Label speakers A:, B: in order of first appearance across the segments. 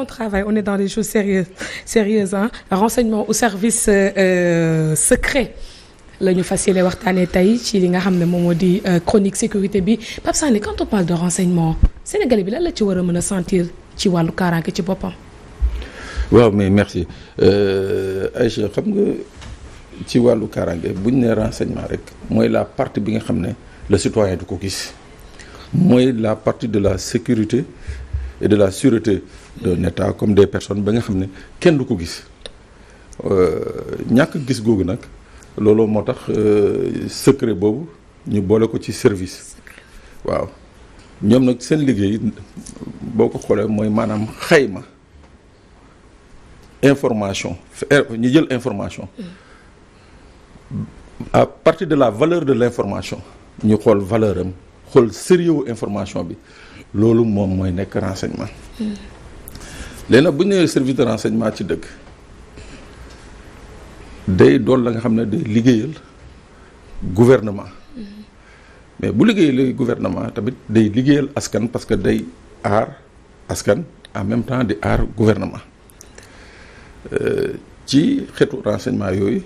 A: on travaille on est dans des choses sérieuses renseignement au service secret la ñu fas yéene waxtaanee tey ci li nga xam ne moom moo di chronique sécurité bi Pape Sané quand on parle de renseignement sénégalais bi lan la ci war a mën a sentir ci wàllu kaaraange ci boppam.
B: waaw mais merci Aïcha xam nga ci wàllu kaaraange buñ ne renseignement rek mooy la partie bi nga xam ne le citoyen du ko gis mooy la partie de la sécurité et de la sûreté d'un État comme des personnes ba nga xam ne kenn du ko gis ñàkk gis googu nag loolu moo tax secret boobu ñu boole ko ci service waaw ñoom nag seen liggéey boo ko xoolee mooy maanaam xayma information ñu jël information à partir de la valeur de l'information ñu xool valeur am xool sérieux information bi loolu moom mooy nekk renseignement léegi nag bu ñu nee service de renseignement ci dëgg day doon la nga xam ne day liggéeyal gouvernement mais bu liggéeyal gouvernement tamit day liggéeyal askan parce que day aar askan en même temps di aar gouvernement ci xeetu renseignement yooyu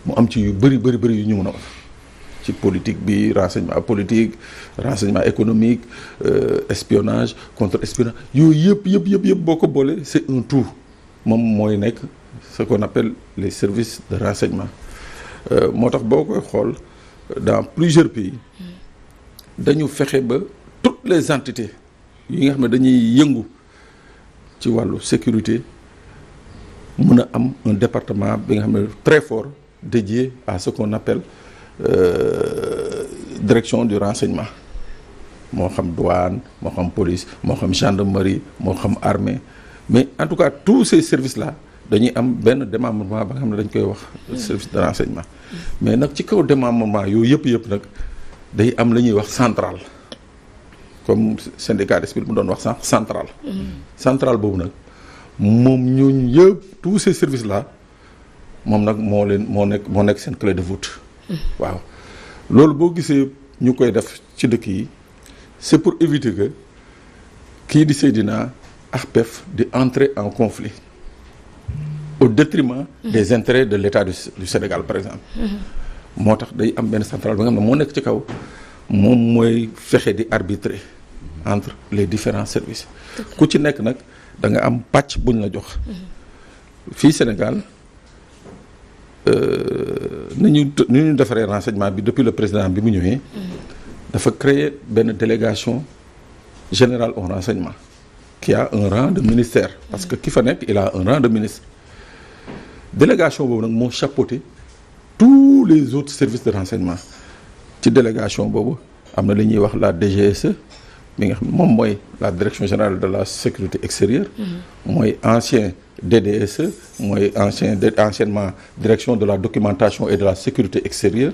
B: mu am ci yu bëri yu ñu mën a wax ci politique bi renseignement politique renseignement économique espionnage contre-espionnage yooyu yëpp boo ko boolee c'est un tout moom mooy nekk ce qu'on appelle les services de renseignement moo tax boo koy xool dans plusieurs pays dañu fexe ba toutes les entités yi nga xam ne dañuy yëngu ci wàllu sécurité mën a am un département bi nga xam ne très fort dédié à ce qu'on appelle direction du renseignement moo xam douane moo xam police moo xam gendarmerie moo xam armée mais en tout cas tous ces services là dañuy am benn démembrement ba nga xam ne dañ koy wax service de renseignement mais nag ci kaw démembrement yooyu yëpp nag day am la ñuy wax centrale comme syndicaliste bi mu doon wax sànq centrale boobu nag moom ñooñu yëpp tous ces services là moom nag moo nekk seen clé de voûte waaw loolu boo gisee ñu koy def ci dëkk yi c'est pour éviter que kii di Seydina ak PEF di entrer en conflit au détriment des intérêts de l'État du Sénégal par exemple moo tax day am benn centrale ba nga xam ne moo nekk ci kaw moom mooy fexe di arbitrer entre les différents services ku ci nekk nag da nga am pàcc buñ la jox fii Sénégal ni ñu defaree renseignement bi depuis le président bi mu ñëwee dafa créer benn délégation générale au renseignement qui a un rang de ministère parce que ki fa nekk il a un rang de ministre délégation boobu nag moo chapeauté tous les autres services de renseignement ci délégation boobu am na li ñuy wax la DGSE mi nga xam moom mooy la direction générale de la sécurité extérieure mooy ancien DDSE mooy anciennement direction de la documentation et de la sécurité extérieure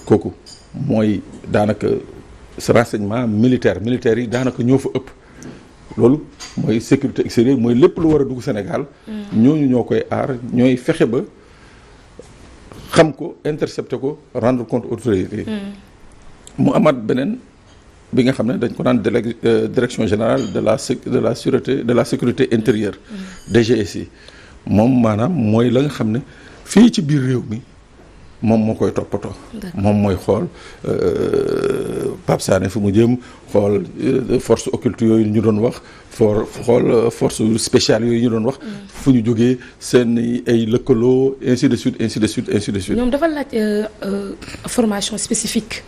B: kooku mooy daanaka ce renseignement militaire yi daanaka ñoo fa ëpp loolu mooy sécurité extérieure mooy lépp lu war a dugg Sénégal ñooñu ñoo koy aar ñooy fexe ba xam ko intercepter ko rendre compte autorité mu amaat beneen bi nga xam ne dañ ko naan direction générale de la sûreté de la sécurité intérieure DGSI moom maanaam mooy la nga xam ne fii ci biir réew mi moom moo koy toppatoo moom mooy xool Pape Sané fu mu jëm xool force occulte yooyu ñu doon wax xool force spéciale yooyu ñu doon wax fu ñu jógee seen ay lëkkaloo ainsi de suite ñoom dafa laaj formation spécifique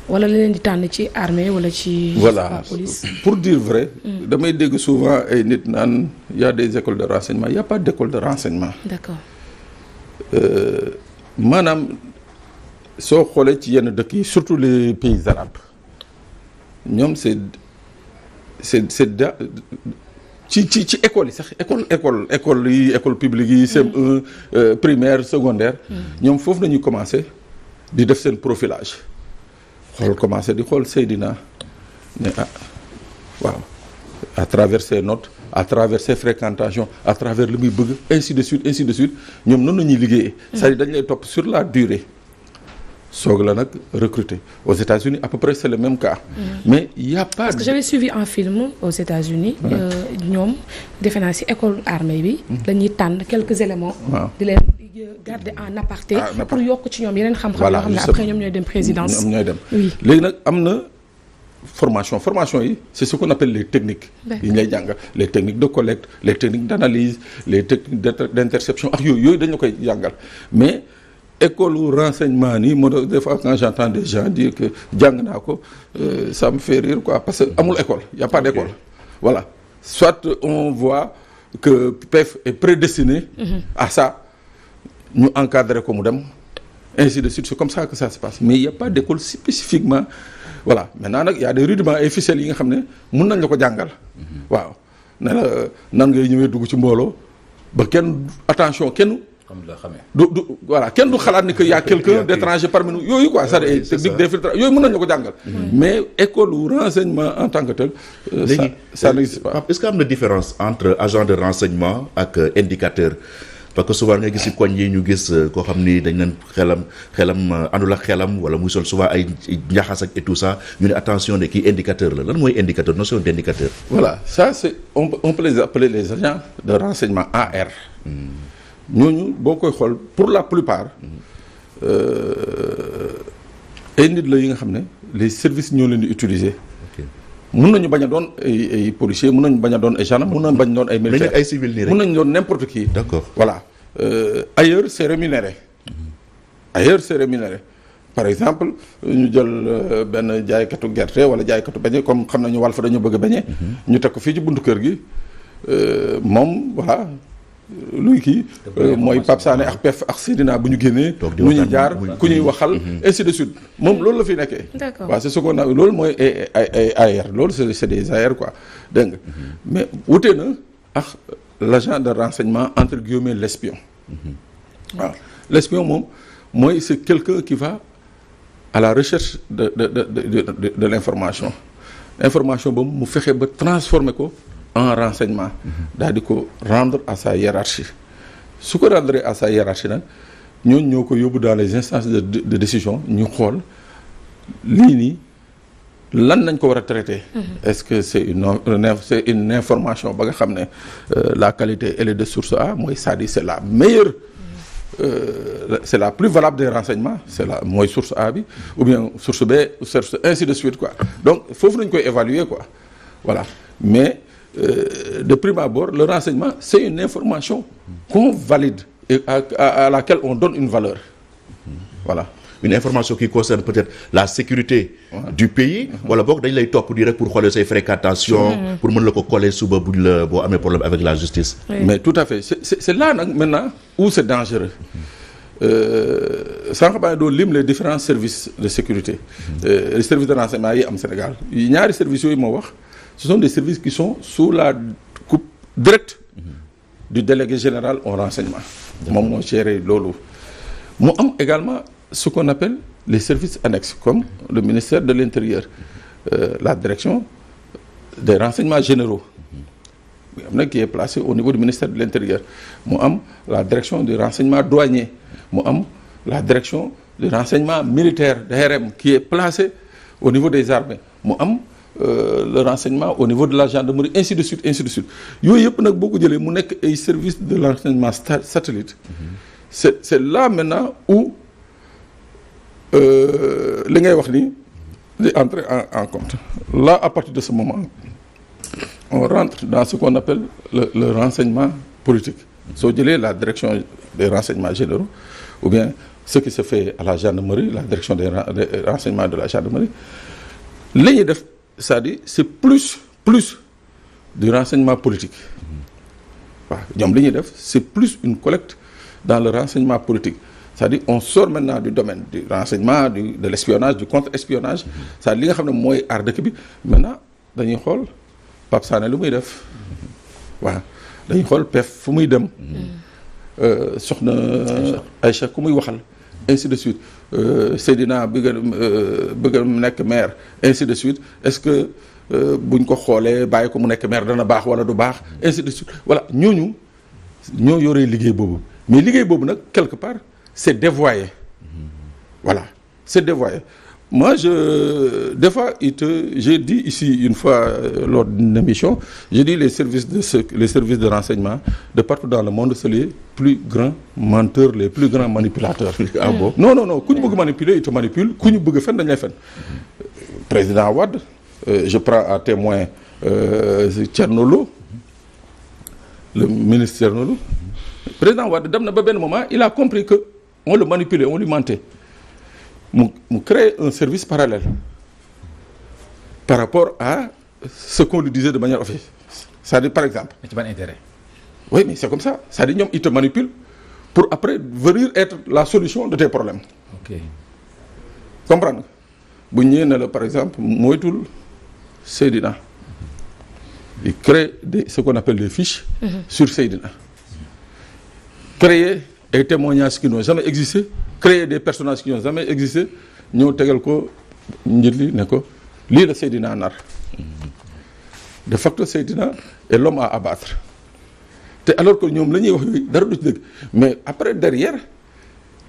B: wala la leen di tànn ci armée wala ci voilà
A: police.
B: Pour dire vrai damay dégg souvent ay nit naan y a des écoles de renseignement y a pas d'école de renseignement.
A: D'accord.
B: Maanaam soo xoolee ci yenn dëkk yi surtout les pays arabes ñoom c'est ci école yi sax école publique yi CM1 primaire secondaire ñoom foofu nañuy commencer di def seen profilage commencer di xool Seydina ne waaw à travers ses notes à travers ses fréquentations à travers li muy bëgg ainsi de suite ñoom noonu la ñuy liggéeyee c'est-à-dire dañ lay topp sur la durée soog la nag recruter. Aux États-Unis à peu près c'est le même cas. Mais il y a pas.
A: Parce que j'avais suivi un film aux États-Unis ñoom defe naa ci école armée bi. dañuy tànn quelques éléments. di leen garder en aparté. pour yokk ci ñoom yeneen xam-xam yoo xam ne après ñoom ñooy dem présidence.
B: ñoom ñooy dem
A: oui
B: léegi nag am na formation yi c'est ce qu'on appelle les techniques. yi ñu lay jàngal les techniques de collecte les techniques d'analyse les techniques d'interception ak yooyu dañu koy jàngal mais. école renseignement nii moo tax des fois quand j'entends des gens dire que jàng naa ko ça me fait rire quoi parce que amul école y a pas d'école voilà soit on voit que PEF est prédestiné à ça ñu encadrer ko mu dem ainsi de suite c'est comme ça que ça se passe mais y a pas d'école spécifiquement voilà maintenant nag y a des rudiments et ficelles yi nga xam ne mun nañ la ko jàngal waaw ne la nan ngay ñëwee dugg ci mbooloo ba kenn attention kenn
C: comme la xamee.
B: du voilà kenn du xalaat ni que y a quelqu'un d'étranger parmi nous yooyu quoi ça des techniques d'infiltration yooyu mën nañu ko jàngal. mais école ou renseignement en tant que tel.
C: léegi
B: ça n'existe pas.
C: est-ce que am na différence entre agent de renseignement ak indicateur parce que souvent nga gis ci koñ yi ñu gis koo xam ni dañ leen xelam àndul ak xelam wala muy sol souvent ay njaxas ak et tout ça ñu ne attention ne kii indicateur la lan mooy indicateur notion d'indicateur.
B: voilà ça c'est on peut les appeler les agents de renseignement AR. ñooñu boo koy xool pour la plupart ay nit la yi nga xam ne les services ñoo leen di utiliser. mun nañu bañ a doon ay policiers mun nañu bañ a doon ay gendarmes mun nañu bañ a doon ay militaires
C: ay civils nii rek
B: mun nañu doon n'importe qui.
C: d'accord
B: voilà ailleurs c'est rémunéré. ailleurs c'est rémunéré par exemple ñu jël benn jaaykatu gerte wala jaaykatu beñe comme xam nañu Walf dañu bëgg a beñe ñu teg ko fii ci buntu kër gi moom voilà. luy kii mooy Pape Sané ak PEF ak Seydina bu ñu génnee mu ñuy jaar ku ñuy waxal ainsi de suite moom loolu la fi nekkee waaw c'est ce qu'on a loolu mooy ay AR loolu c'est des AR quoi dégg nga mais wute na ak l'agent de renseignement entre guillemets l'espion waaw l'espion moom mooy c'est quelqu'un qui va à la recherche de l'information boobu mu fexe ba transformer ko en renseignement daal di ko rendre à sa hiérarchie su ko rendre à sa hiérarchie nag ñooñu ñoo ko yóbbu dans les instances de décision ñu xool lii nii lan nañ ko war a traiter. Est-ce que c'est une information ba nga xam ne la qualité elle est de source A mooy c'est-à-dire c'est la meilleure c'est la plus valable des renseignements c'est la mooy source A bi ou bien source B source ainsi de suite quoi donc foofu nañ koy évaluer quoi voilà mais de prime abord le renseignement c'est une information qu'on valide et à laquelle on donne une valeur voilà
C: une information qui concerne peut-être la sécurité du pays wala boog dañ lay topp di rek pour xoolee say fréquentation pour mën la ko coller suba buñ la boo amee problème avec la justice
B: mais tout à fait c'est là nag maintenant où c'est dangereux sànq baa doo lim les différents services de sécurité les services de renseignement yi am Sénégal ñaari services yooyu moo wax ce sont des services qui sont sous la coupe directe du délégué général au renseignement moom moo géré loolu mu am également ce qu'on appelle les services annexes comme le ministère de l'Intérieur la direction des renseignements généraux am na qui est placé au niveau du ministère de l'Intérieur mu am la direction du renseignement douanier mu am la direction du renseignement militaire DRM qui est placé au niveau des armées mu am le renseignement au niveau de la gendarmerie ainsi de suite yooyu yëpp nag boo ko jëlee mu nekk ay services de renseignement satellite c'est là maintenant où li ngay wax ni di entrer en compte là à partir de ce moment on rentre dans ce qu'on appelle le renseignement politique soo jëlee la direction des renseignements généraux ou bien ce qui se fait à la gendarmerie la direction des renseignements de la gendarmerie li ñuy def c'est-à-dire c'est plus du renseignement politique waaw ñoom li ñuy def c'est plus une collecte dans le renseignement politique c'est-à-dire on sort maintenant du domaine du renseignement de l'espionnage du contre-espionnage c'est-à-dire li nga xam ne mooy aar dëkk bi maintenant dañuy xool Pape Sané lu muy def waaw dañuy xool PEF fu muy dem soxna Aïcha ku muy waxal ainsi de suite Seydina bëgg a nekk maire ainsi de suite est-ce que buñ ko xoolee bàyyi ko mu nekk maire dana baax wala du baax ainsi de suite voilà ñooñu ñoo yoree liggéey boobu mais liggéey boobu nag quelque part c'est dévoyé voilà c'est dévoyé. Moi, des fois, j'ai dit ici une fois lors d'une émission, j'ai dit les services de renseignement de partout dans le monde, c'est les plus grands menteurs, les plus grands manipulateurs.
C: Ah bon?
B: Non. Ku ñu bëgg manipuler, il te manipule. Ku ñu bëgg fen dañ lay fen. Président Wade, je prends à témoin Thierno Lo, le ministre Thierno Lo. Président Wade dem na ba benn moment, il a compris que on le manipulait, on lui mentait. mu créer un service parallèle par rapport à ce qu'on lui disait de manière officielle. C'est-à-dire, par exemple...
D: Mais tu as un intérêt.
B: Oui, mais c'est comme ça. C'est-à-dire, ñoom ils te manipulent pour après venir être la solution de tes problèmes.
D: Ok.
B: Comprendre nga bu ñëwee ne la par exemple moytul Seydina il crée ce qu'on appelle des fiches sur Seydina. Créer des témoignages qui n'ont jamais existé, créer des personnages qui n'ont jamais existé, ñëw tegal ko njit li ne ko lii la Seydina nar. De facto Seydina est l'homme à abattre. te alors que ñoom la ñuy wax yooyu dara du ci dëgg mais après derrière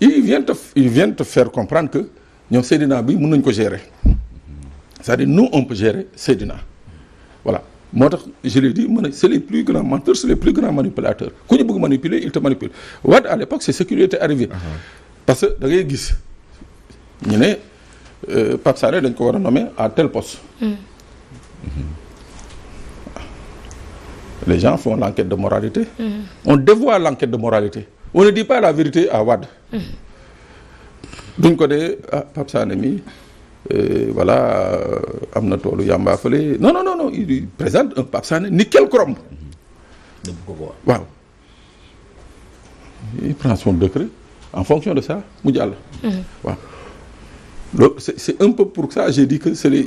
B: ils viennent te faire comprendre que ñoom Seydina bi mën nañu ko gérer c'est-à-dire nous on peut gérer Seydina voilà moo tax je l'ai dit c'est les plus grands menteurs, c'est les plus grands manipulateurs ku ñu bëgg manipuler il te manipule. Wade à l'époque c'est ce qui lui était arrivé parce que da ngay gis ñu ne Pape Sané dañ ko war a nommer à tel poste. Les gens font l'enquête de moralité. On dévoile l'enquête de moralité. On ne dit pas la vérité à Wade. duñ ko dee Pape Sané mi voilà am na toolu yamba fële non il présente un Pape Sané nickel chrome. waaw. Il prend son décret en fonction de ça mu jàll. waaw. loolu c'est un peu pour ça j'ai dit que c'est des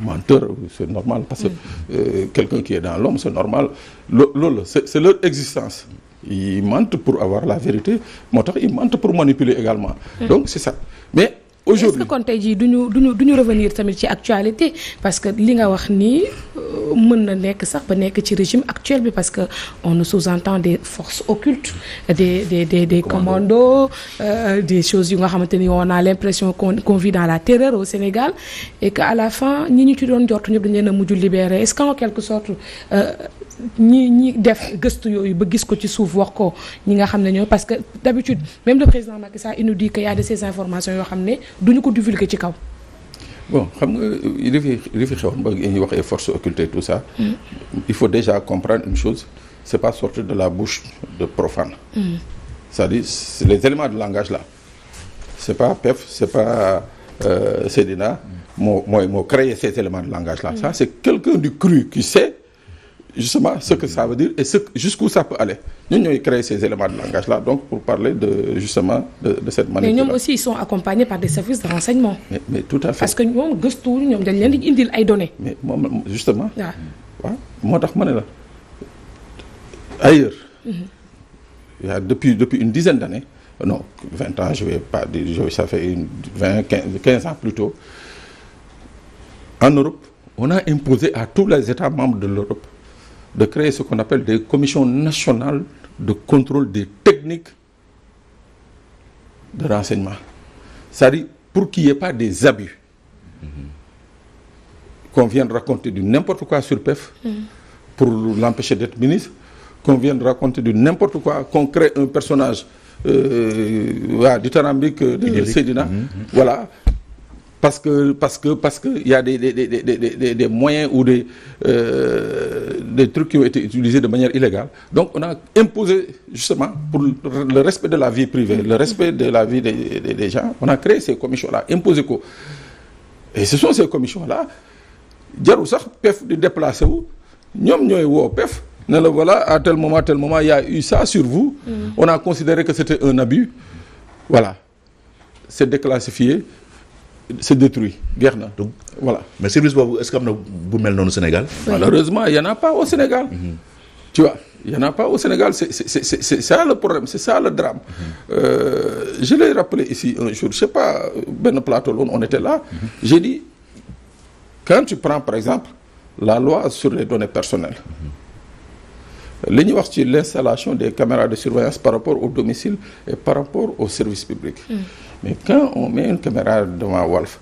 B: menteurs, c'est normal parce que quelqu'un qui est dans l'homme c'est normal loolu c'est leur existence. Ils mentent pour avoir la vérité moo tax ils mentent pour manipuler également. Donc c'est ça mais aujourd'hui
A: est-ce que kon tey jii duñu revenir tamit ci actualité parce que li nga wax nii mën na nekk sax ba nekk ci régime actuel bi parce que on nous sous-entend des forces occultes des commandos des choses yu nga xamante ni on a l'impression qu'on vit dans la terreur au Sénégal et que à la fin ñi ci doon jot ñëpp dañ leen a mujj libérer est-ce qu'en quelque sorte ñi def gëstu yooyu ba gis ko ci suuf wax ko ñi nga xam ne ñoo parce que d'habitude même le président Macky Sall il nous dit qu'il y a de ces informations yoo xam ne duñu ko divulguer ci kaw.
B: Bon xam nga li fi xewoon ba ñuy wax ay forces occultes tout ça. Il faut déjà comprendre une chose c'est pas sorti de la bouche de profanes. C'est-à-dire c'est les éléments de langage là c'est pas PEF c'est pas Seydina moo créé ces éléments de langage là. Ça c'est quelqu'un du cru qui sait justement ce que ça veut dire et jusqu'où ça peut aller. Ñun ñooy créer ces éléments de langage là donc pour parler de justement de cette manipulation.
A: Mais ñoom aussi ils sont accompagnés par des services de renseignement.
B: Mais tout à fait.
A: Parce que ñoom gëstuwul ñoom dañ leen di indil ay données.
B: Mais moom justement.
A: waaw
B: moo tax ma ne la ailleurs. Il y a depuis une dizaine d'années non 20 ans je vais pas dire ça fait 15 ans plus tôt en Europe on a imposé à tous les États membres de l'Europe de créer ce qu'on appelle des commissions nationales de contrôle des techniques de renseignement. C'est-à-dire pour qu'il n'y ait pas des abus. Qu'on vienne raconter du n'importe quoi sur PEF pour l'empêcher d'être ministre, qu'on vienne raconter du n'importe quoi, qu'on crée un personnage dithyrambique de Seydina. Voilà. Parce que il y a des moyens ou des trucs qui ont été utilisés de manière illégale. Donc on a imposé justement pour le respect de la vie privée, le respect de la vie des gens, on a créé ces commissions-là, imposé quoi. Et ce sont ces commissions-là, jarul sax PEF di déplacé wu, ñoom ñooy woo PEF ne la voilà à tel moment il y a eu ça sur vous. On a considéré que c'était un abus. Voilà. C'est déclassifié. C'est détruit jeex na donc voilà.
C: Mais service boobu est-ce que am na bu mel noonu Sénégal.
B: Malheureusement il y en a pas au Sénégal. Tu vois il y en a pas au Sénégal c'est ça le problème c'est ça le drame. Je l'ai rappelé ici un jour je sais pas benn plateau loolu on était là. J'ai dit quand tu prends par exemple la loi sur les données personnelles. li ñuy wax ci l'installation des caméras de surveillance par rapport au domicile et par rapport au service public. Mais quand on met une caméra devant Walf,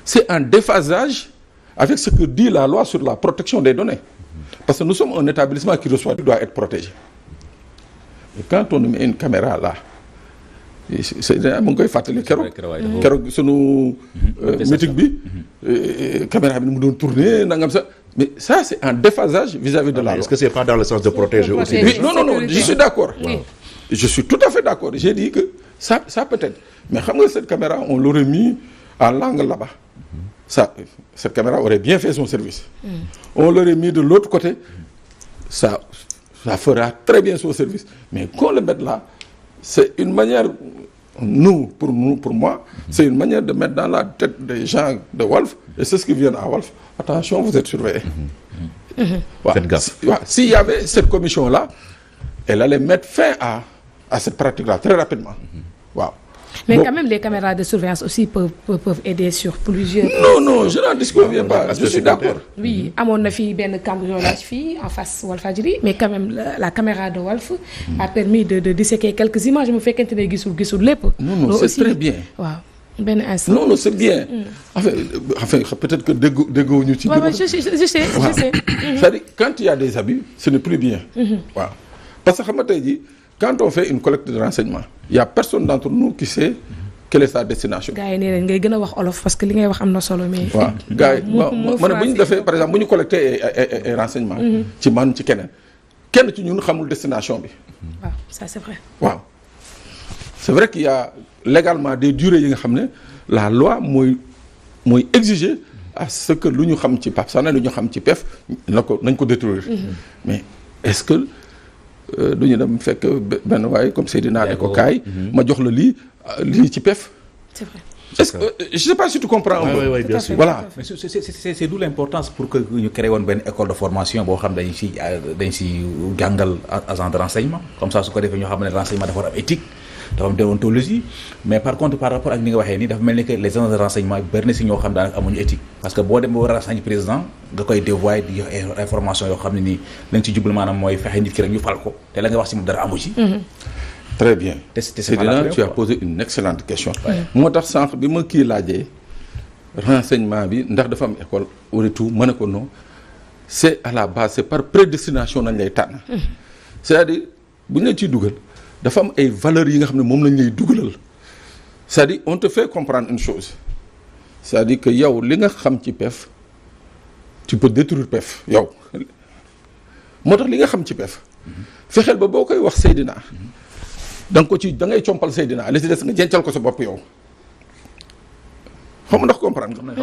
B: c'est en déphasage avec ce que dit la loi sur la protection des données. Parce que nous sommes un établissement qui reçoit, qui doit être protégé. Et quand on met une caméra là, c'est mu ngi koy fàttali keroog sunu meeting bi caméra bi ni mu doon tourner nangam sax mais ça c'est un déphasage vis-à-vis de la loi.
C: Est-ce que c'est pas dans le sens de protéger aussi?
B: Oui, non, je suis d'accord. Oui. Je suis tout à fait d'accord. J'ai dit que ça peut-être. Mais xam nga cette caméra on l'aurait mis à l'angle là-bas. Cette caméra aurait bien fait son service. On l'aurait mis de l'autre côté, ça fera très bien son service. Mais qu'on le mette là, c'est une manière, pour moi, c'est une manière de mettre dans la tête des gens de Walf, et c'est ce qui vient à Walf. Attention, vous êtes surveillés.
C: Faites gaffe.
B: S'il y avait cette commission-là, elle allait mettre fin à cette pratique-là très rapidement. Wow.
A: Mais quand même, les caméras de surveillance aussi peuvent aider sur plusieurs...
B: Non, je n'en disconviens pas. Je suis d'accord.
A: Oui, amoon na fi benn cambriolage fii en face Walfadjri, mais quand même la caméra de Walf a permis de disséquer quelques images mu fekkente ne gisul lépp.
B: Non, c'est aussi, très bien.
A: Waaw benn instant.
B: Non, c'est bien. Enfin, peut-être que déggoo ci.
A: Ouais, je sais.
B: C'est-à-dire, quand il y a des abus, ce n'est plus bien. Waaw. Parce que xam nga tey jii quand on fait une collecte de renseignements, il y a personne d'entre nous qui sait quelle est sa destination.
A: gars yi nee nañ ngay gën a wax olof parce que li ngay wax am na solo mais.
B: waaw gars yi ma ne bu ñu defee par exemple bu ñu collecté ay renseignements. ci man ci kenn ci ñun xamul destination bi.
A: waaw ça c'est vrai.
B: waaw c'est vrai qu'il y a légalement des durées yi nga xam ne la loi mooy exiger à ce que lu ñu xam ci Pape Sané lu ñu xam ci PEF nañ ko détruire. Mais est-ce que du ñu dem fekk benn waaye comme Seydina ne ko kaay ma jox la lii ci PEF.
A: C'est vrai.
B: Est-ce que je sais pas si tu comprends un peu.
C: Oui, bien sûr.
B: Voilà.
D: Mais c'est d'où l'importance pour que ñu créé woon benn école de formation boo xam dañ si jàngal agent de renseignement comme ça su ko defee ñoo xam ne renseignement dafa war am éthique dafa am déontologie mais par contre par rapport ak ni nga waxee nii dafa mel ni que les agents de renseignement bari na si ñoo xam daanaka amuñu éthique parce que boo dem ba war a renseigner président nga koy dévoyer di jox information yoo xam ne nii lañ ci jublu maanaam mooy fexe nit ki rek ñu fal ko te la nga wax si moom dara amu ci.
B: Très bien. Seydina, tu as posé une excellente question. moo tax sànq bi ma kii laajee renseignement bi ndax dafa am école wala tout ma ne ko non c'est à la base c'est par prédestination nañ lay tànn. c'est-à-dire bu ñu la ciy dugal dafa am ay valeurs yi nga xam ne moom lañ lay dugalal c'est-à-dire on te fait comprendre une chose c'est-à-dire que yow li nga xam ci PEF tu peux détruire PEF yow moo tax li nga xam ci PEF fexeel ba boo koy wax Seydina. da ngay compal Seydina li ci des nga jencal ko sa bopp yow xam nga ndax comprendre nga.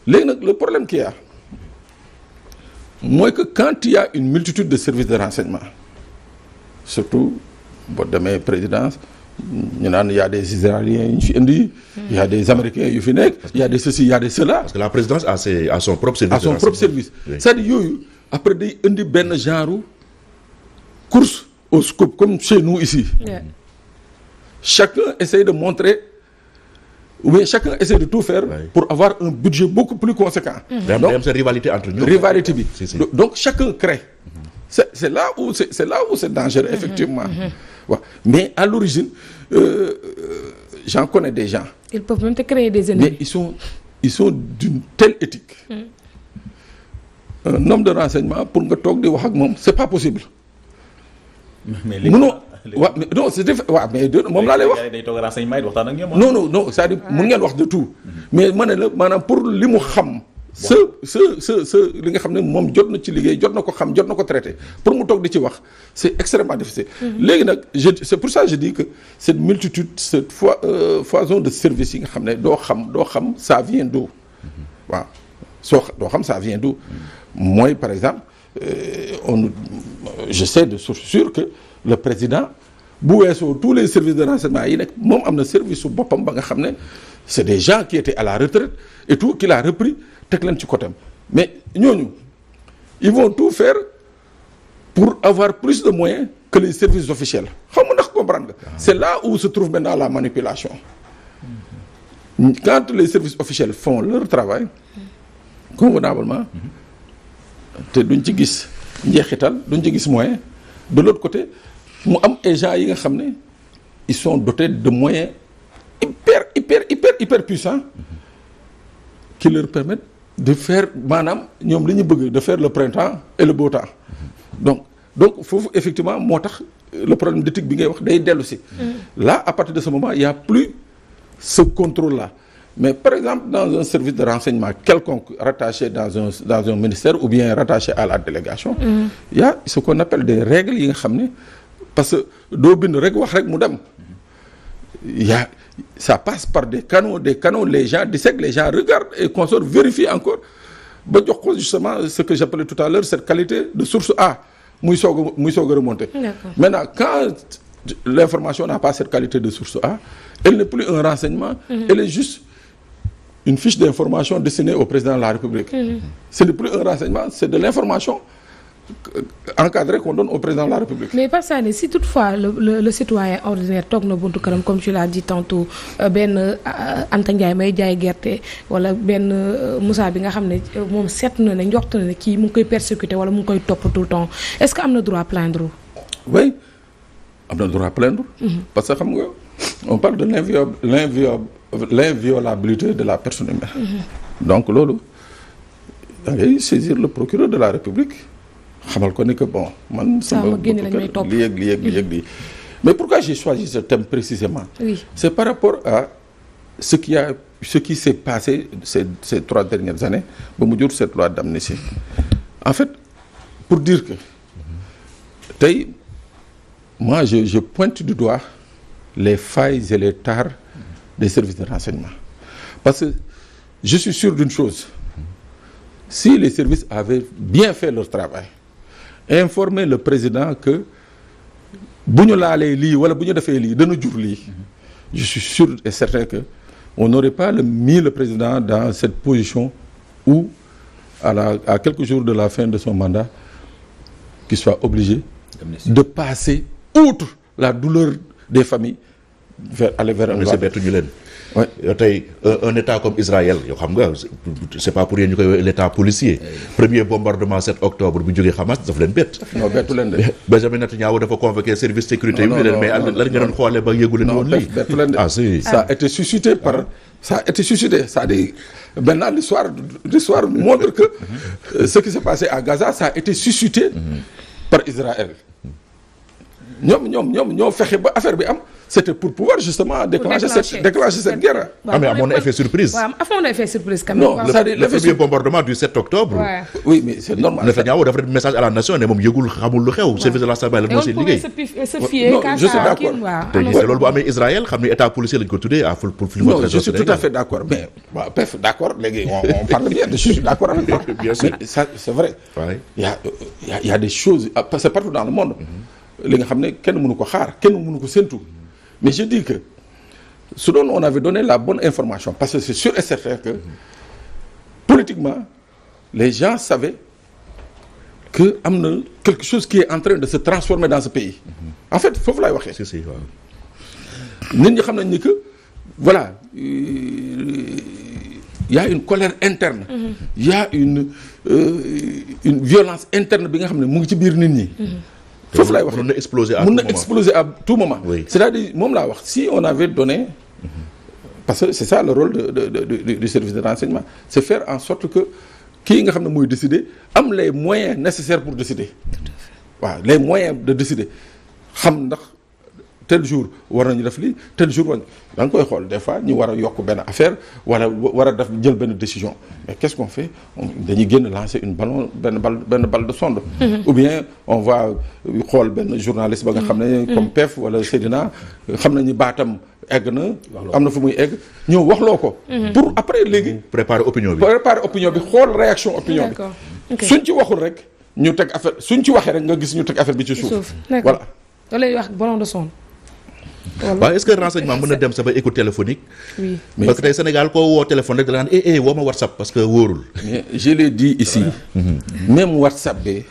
B: léegi nag le problème qu'il y a mooy que quand il y a une multitude de services de renseignement surtout boo demee présidence ñu naan y a des Israéliens yu ñu fi indi. y a des Américains yu fi nekk. y a des ceci y a des cela.
C: Parce que la présidence a son propre service.
B: a son propre service. Oui. C'est-à-dire yooyu après day indi benn genre course au scope comme chez nous ici. Yeah. Chacun essaie de montrer ou bien chacun essaie de tout faire pour avoir un budget beaucoup plus conséquent.
C: Donc cette rivalité entre nous.
B: Rivalité bi. Donc chacun crée. C'est là où c'est dangereux effectivement. Ouais. Mais à l'origine j'en connais des gens.
A: Ils peuvent même te créer des ennemis.
B: Mais ils sont d'une telle éthique. Un homme de renseignement pour nga toog di wax ak moom c'est pas possible.
D: mais
B: waaw mais non c'est waaw mais moom laa lay wax.
D: day toog renseignement yi waxtaan ak ñoom.
B: non c'est-à-dire mun ngeen wax de tout. mais ma ne la maanaam pour li mu xam. sa li nga xam ne moom jot na ci liggéey jot na ko xam jot na ko traité pour mu toog di ci wax c'est extrêmement difficile. léegi nag c'est pour ça que je dis que cette multitude cette foison de services yi nga xam ne doo xam ça vient d'où. waaw doo xam ça vient d'où. mooy par exemple je sais de source sûre que le président bu weesoo tous les services de renseignement yi nekk moom am na service su boppam ba nga xam ne c'est des gens qui étaient à la retraite et tout qu'il a repris teg leen ci côté mais ñooñu ils vont tout faire pour avoir plus de moyens que les services officiels xam nga ndax comprendre nga. C'est là où se trouve maintenant la manipulation. Quand les services officiels font leur travail convenablement te duñ ci gis njeexital duñ ci gis moyen de l'autre côté mu am ay gens yi nga xam ne ils sont dotés de moyens hyper puissants qui leur permettent de faire maanaam ñoom li ñu bëgg de faire le printemps et le beau temps donc foofu effectivement moo tax le problème d'éthique bi ngay wax day dellu si là à partir de ce moment il y a plus ce contrôle là mais par exemple dans un service de renseignement quelconque rattaché dans un ministère ou bien rattaché à la délégation il y a ce qu'on appelle des règles yi nga xam ne parce que doo bind rek wax rek mu dem il y a ça passe par des canaux les gens dissèquent, les gens regardent et consortent, vérifient encore ba jox ko justement ce que j'appelais tout à l'heure cette qualité de source A muy soog a remonter. Maintenant quand l'information n'a pas cette qualité de source A, elle n'est plus un renseignement, elle est juste une fiche d'information destinée au président de la République. Ce n'est plus un renseignement, c'est de l'information encadré qu'on donne au président de la République.
A: Mais Pape Sané, si toutefois le citoyen ordinaire toog na buntu këram comme tu l'as dit tantôt benn Anta Ndiaye may jaay gerte wala benn Moussa bi nga xam ne moom seet na ne njort na ne kii mu ngi koy persécuter wala mu ngi koy topp tout le temps est-ce que am na droit plaindre?
B: Oui, am na droit plaindre. Parce que xam nga on parle de l'inviolabilité de la personne humaine. Donc loolu da ngay saisir le procureur de la République. xamal ko ni que bon man sama lii mais pourquoi j'ai choisi ce thème précisément c'est par rapport à ce qui s'est passé ces 3 dernières années ba mu jur cette loi d'amnistie en fait pour dire que tey moi je pointe du doigt les failles et les tares des services de renseignement parce que je suis sûr d'une chose si les services avaient bien fait leur travail informer le président que bu ñu laalee lii wala bu ñu defee lii dana jur lii je suis sûr et certain que on n'aurait pas mis le président dans cette position où à quelques jours de la fin de son mandat qu'il soit obligé de passer outre la douleur des familles aller vers un
C: leen yow tey un état comme Israël yoo xam nga c'est pas pour rien ñu koy l'état policier premier bombardement 7 octobre bu jógee Hamas daf leen bett.
B: non bettu leen de.
C: Benjamin Netanyahu dafa convoqué service sécurité bi leen mais lan nga doon xoolee ba yëgu leen woon lii.
B: bettu leen de
C: ah si.
B: ça a été suscité c'est-à-dire maintenant l'histoire montre que ce qui s'est passé à Gaza ça a été suscité par Israël ñoo fexe ba affaire bi am. C'était pour pouvoir justement déclencher cette guerre.
C: Ah mais amoon na effet surprise.
A: waaw amoon na effet surprise quand même.
B: Non, c'est-à-dire
C: le premier bombardement du 7 octobre.
A: Ouais.
B: Oui, mais c'est normal.
C: Netanyahu dafa def message à la nation ne moom yëgul xamul lu xew. service de renseignement la moo seen liggéey.
B: Non, je suis d'accord.
C: te loolu bu amee Israël xam ne état policier lañ ko tuddee à pour
B: non je suis tout à fait d'accord mais waaw bref d'accord léegi on parle bien je suis d'accord avec toi.
C: Bien sûr.
B: Mais ça c'est vrai.
C: Ouais.
B: il y a des choses parce que partout dans le monde. li nga xam ne kenn mënu ko xaar kenn mënu ko séntu. Mais je dis que ce dont on avait donné la bonne information parce que c'est sûr et certain que politiquement les gens savaient que am na quelque chose qui est en train de se transformer dans ce pays. En fait foofu laay waxee.
C: si waaw.
B: nit ñi xam nañ ni que voilà il y a une colère interne. Il y a une violence interne bi nga xam ne mu ngi ci biir nit ñi. foofu laay wax
C: mën na exploser
B: à tout moment.
C: Oui.
B: C'est-à-dire moom laa wax si on avait donné parce que c'est ça le rôle du service de renseignement c'est faire en sorte que kii nga xam ne mooy décider am les moyens nécessaires pour décider waaw les moyens de décider xam ndax tel jour war nañu def lii tel jour war da nga koy xool des fois ñu war a yokk benn affaire wala war a def jël benn décision mais qu'est-ce qu'on fait dañuy génn lancer benn balle de sonde. Ou bien on va xool benn journaliste ba nga xam ne comme PEF wala Sedina xam nañu baatam egg na am na fu muy egg ñëw waxloo ko pour après léegi
C: préparer opinion bi
B: xool réaction opinion bi.
A: D'accord. Ok.
B: suñ ci waxul rek ñu teg affaire suñ ci waxee rek nga gis ñu teg affaire bi ci suuf.
A: D'accord.
B: Voilà.
A: loolu lay wax ballon de sonde.
C: waaw est-ce que renseignement mën na dem sa ba écoute téléphonique.
A: Oui.
C: parce que tey Sénégal koo woo téléphone rek da naan woo ma WhatsApp parce que wóorul.
B: Mais je l'ai dit ici même WhatsApp bi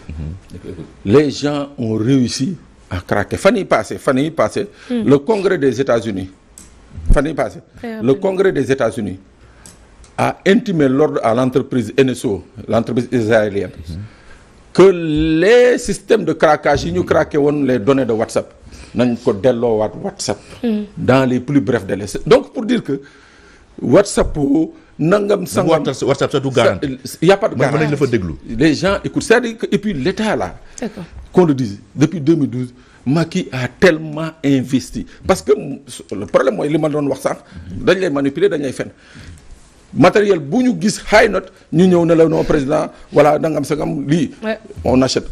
B: les gens ont réussi à craquer fan yii passé le congrès des États-Unis le congrès des États-Unis a intimé l'ordre à l'entreprise NSO l'entreprise israélienne que les systèmes de craquage yi ñu craqué woon les données de WhatsApp nañ ko delloowaat WhatsApp. dans les plus brefs délais. Donc pour dire que WhatsApp nangam sangam
C: WhatsApp ça du garanti.
B: Il y a pas de garantie.
C: mën nañ la fa déglu.
B: Les gens écoutent, c'est-à-dire que et puis l'État là.
A: D'accord.
B: Qu'on le dise depuis 2012 Macky a tellement investi parce que le problème mooy li ma doon wax sànq dañ lay manipuler dañ lay fen matériel bu ñu gis high note ñu ñëw ne la non président voilà nangam sagam lii. on achète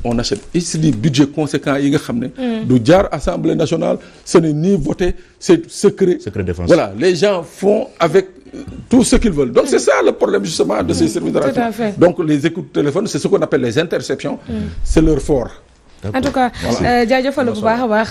B: et c'est des budgets conséquents yi nga xam ne. du jaar assemblée nationale ce n'est ni voté c'est secret
C: défense.
B: Voilà, les gens font avec tout ce qu'ils veulent. Donc c'est ça le problème justement de ces services de renseignement. Donc les écoutes téléphones c'est ce qu'on appelle les interceptions. C'est leur fort.
A: En tout cas jaajëfal bu baax a baax.